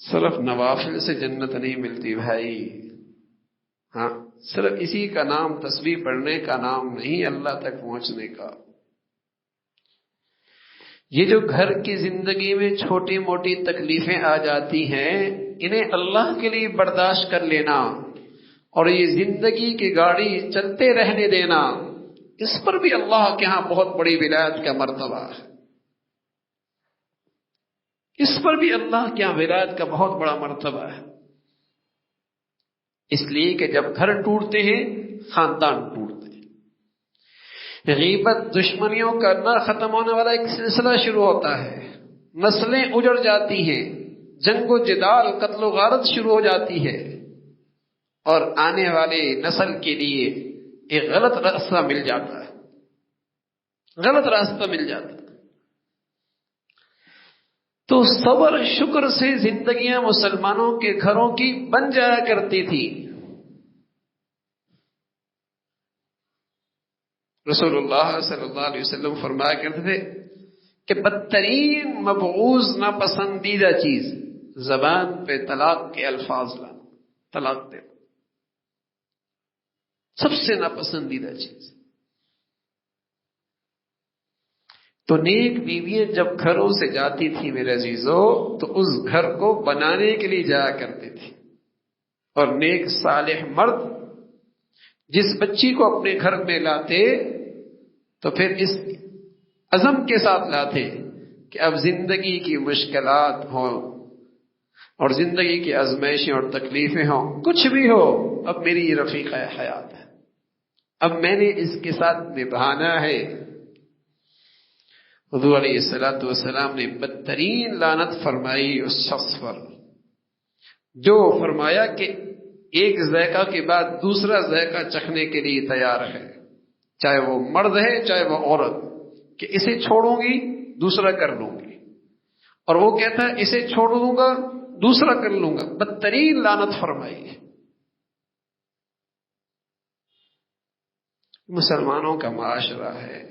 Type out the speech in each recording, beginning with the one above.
صرف نوافل سے جنت نہیں ملتی بھائی. ہاں، صرف اسی کا نام تسبیح پڑھنے کا نام نہیں اللہ تک پہنچنے کا. یہ جو گھر کی زندگی میں چھوٹی موٹی تکلیفیں آ جاتی ہیں، انہیں اللہ کے لیے برداشت کر لینا اور یہ زندگی کی گاڑی چلتے رہنے دینا، اس پر بھی اللہ کے ہاں بہت بڑی ولایت کا مرتبہ ہے. اس پر بھی اللہ کے ہاں ولایت کا بہت بڑا مرتبہ ہے. اس لیے کہ جب گھر ٹوٹتے ہیں خاندان ٹوٹتے ہیں. غیبت، دشمنیوں کا نہ ختم ہونے والا ایک سلسلہ شروع ہوتا ہے. نسلیں اجڑ جاتی ہیں، جنگ و جدال، قتل و غارت شروع ہو جاتی ہے، اور آنے والے نسل کے لیے ایک غلط راستہ مل جاتا ہے. غلط راستہ مل جاتا ہے. تو صبر شکر سے زندگیاں مسلمانوں کے گھروں کی بن جایا کرتی تھی. رسول اللہ صلی اللہ علیہ وسلم فرمایا کرتے تھے کہ بدترین مبغوض ناپسندیدہ چیز زبان پہ طلاق کے الفاظ لانا، طلاق دے، سب سے ناپسندیدہ چیز. تو نیک بیویاں جب گھروں سے جاتی تھی میرے عزیزو، تو اس گھر کو بنانے کے لیے جایا کرتی تھی. اور نیک صالح مرد جس بچی کو اپنے گھر میں لاتے تو پھر اس عزم کے ساتھ لاتے کہ اب زندگی کی مشکلات ہوں اور زندگی کی آزمائشیں اور تکلیفیں ہوں، کچھ بھی ہو، اب میری رفیقہ حیات ہے، اب میں نے اس کے ساتھ نبھانا ہے. حضور علیہ السلام نے بدترین لعنت فرمائی اس شخص پر جو فرمایا کہ ایک ذائقہ کے بعد دوسرا ذائقہ چکھنے کے لیے تیار ہے، چاہے وہ مرد ہے چاہے وہ عورت، کہ اسے چھوڑوں گی دوسرا کر لوں گی، اور وہ کہتا ہے اسے چھوڑ دوں گا دوسرا کر لوں گا. بدترین لعنت فرمائی ہے. مسلمانوں کا معاشرہ ہے،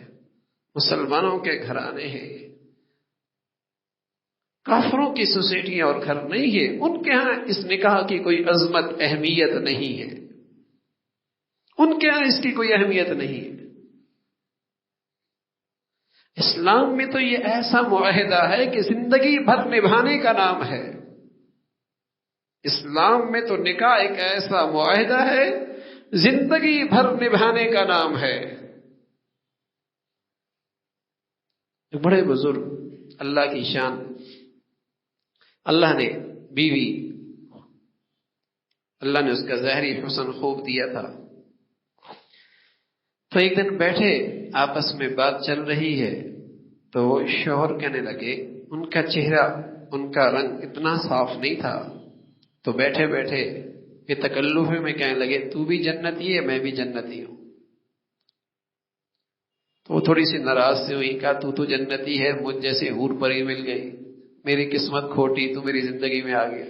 مسلمانوں کے گھرانے ہیں، کافروں کی سوسائٹیاں اور گھر نہیں ہے. ان کے ہاں اس نکاح کی کوئی عظمت اہمیت نہیں ہے، ان کے ہاں اس کی کوئی اہمیت نہیں ہے. اسلام میں تو یہ ایسا معاہدہ ہے کہ زندگی بھر نبھانے کا نام ہے. اسلام میں تو نکاح ایک ایسا معاہدہ ہے زندگی بھر نبھانے کا نام ہے. بڑے بزرگ اللہ کی شان، اللہ نے بیوی، اللہ نے اس کا ظاہری حسن خوب دیا تھا. تو ایک دن بیٹھے آپس میں بات چل رہی ہے تو شوہر کہنے لگے، ان کا چہرہ، ان کا رنگ اتنا صاف نہیں تھا، تو بیٹھے بیٹھے یہ تکلف میں کہنے لگے تو بھی جنتی ہے میں بھی جنتی ہوں. تو وہ تھوڑی سی ناراض سے ہوئی، کہا تو جنتی ہے، مجھ جیسے حور پری مل گئی، میری قسمت کھوٹی، تو میری زندگی میں آ گیا.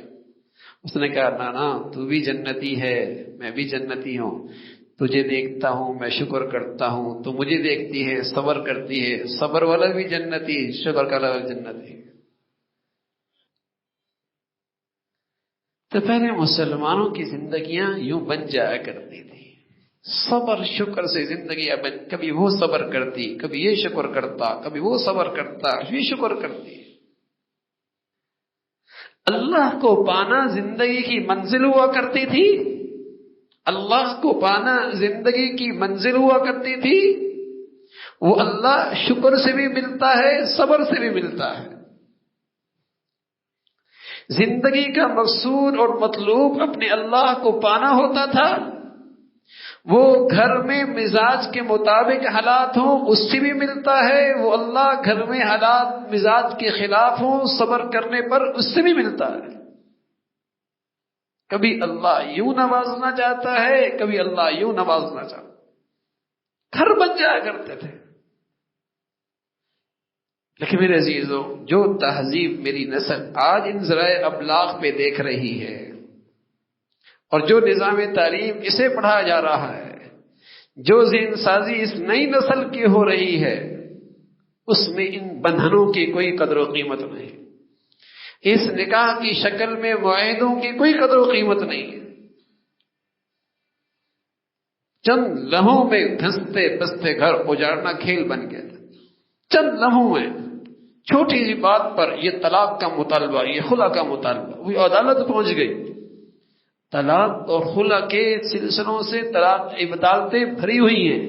اس نے کہا نا تو بھی جنتی ہے میں بھی جنتی ہوں، تجھے دیکھتا ہوں میں شکر کرتا ہوں، تو مجھے دیکھتی ہے صبر کرتی ہے، صبر والا بھی جنتی، شکر کا والا جنتی. تو پہلے مسلمانوں کی زندگیاں یوں بن جایا کرتی تھی، صبر شکر سے زندگی. کبھی وہ صبر کرتی، کبھی یہ شکر کرتا، کبھی وہ صبر کرتا، یہ شکر کرتی. اللہ کو پانا زندگی کی منزل ہوا کرتی تھی، اللہ کو پانا زندگی کی منزل ہوا کرتی تھی. وہ اللہ شکر سے بھی ملتا ہے، صبر سے بھی ملتا ہے. زندگی کا مقصود اور مطلوب اپنے اللہ کو پانا ہوتا تھا. وہ گھر میں مزاج کے مطابق حالات ہوں اس سے بھی ملتا ہے، وہ اللہ گھر میں حالات مزاج کے خلاف ہوں صبر کرنے پر اس سے بھی ملتا ہے. کبھی اللہ یوں نوازنا چاہتا ہے، کبھی اللہ یوں نوازنا چاہتا ہے. گھر بن جایا کرتے تھے. لیکن میرے عزیزوں، جو تہذیب میری نسل آج ان ذرائع ابلاغ پہ دیکھ رہی ہے اور جو نظام تعلیم اسے پڑھایا جا رہا ہے، جو ذہن سازی اس نئی نسل کی ہو رہی ہے، اس میں ان بندھنوں کی کوئی قدر و قیمت نہیں. اس نکاح کی شکل میں معاہدوں کی کوئی قدر و قیمت نہیں ہے. چند لمحوں میں دھنستے بستے گھر اجاڑنا کھیل بن گیا تھا. چند لمحوں میں چھوٹی سی بات پر یہ طلاق کا مطالبہ، یہ خلا کا مطالبہ، وہ عدالت پہنچ گئی. طلاق اور خلا کے سلسلوں سے طلاق عدالتیں بھری ہوئی ہیں.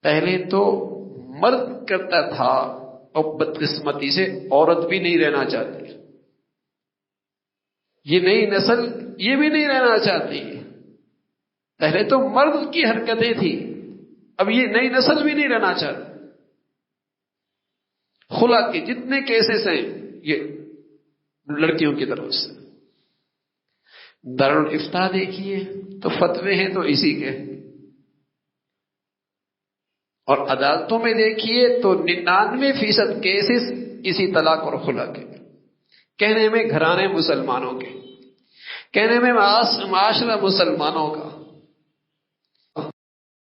پہلے تو مرد کرتا تھا اور بدقسمتی سے عورت بھی نہیں رہنا چاہتی. یہ نئی نسل یہ بھی نہیں رہنا چاہتی. پہلے تو مرد کی حرکتیں تھی، اب یہ نئی نسل بھی نہیں رہنا چاہتی. خلا کے جتنے کیسز ہیں یہ لڑکیوں کی طرف سے. دارالافتاء دیکھیے تو فتوے ہیں تو اسی کے، اور عدالتوں میں دیکھیے تو 99% کیسز اسی طلاق اور خلا کے. کہنے میں گھرانے مسلمانوں کے، کہنے میں معاشرہ مسلمانوں کا،